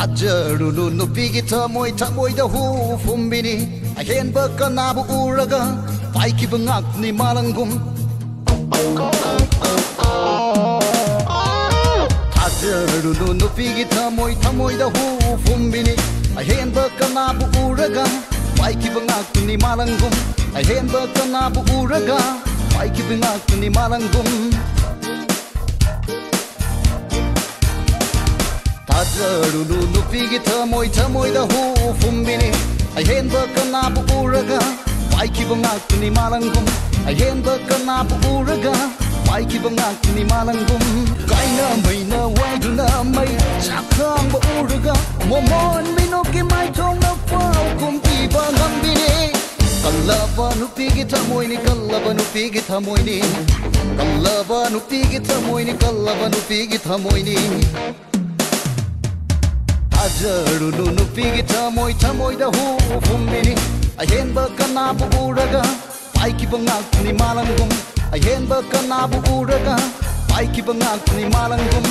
Tajarunu nupigi tamoy tamoy da hu fumbini ahenba kanabu uraga paiki bangak ni malangum Tajarunu nupigi tamoy tamoy da hu fumbini ahenba kanabu uraga paiki bangak ni malangum ahenba kanabu uraga paiki bangak ni malangum Tajarunu nupigi tamoy tamoy da hu fumbini ahenba kanabu uraga paiki bangak ni malangum ahenba kanabu uraga paiki bangak ni malangum kaina maina waiduna mai chakang ba uraga momon minoki mai thong na pau kumpi bangambini kallaba nupigi tamoy ni kallaba nupigi tamoy ni kallaba nupigi tamoy ni kallaba nupigi tamoy ni Tajarunu nupigi tamoy tamoy da hu fumbini ahenba kanabu uraga paiki bangak ni malangum ahenba kanabu uraga paiki bangak ni malangum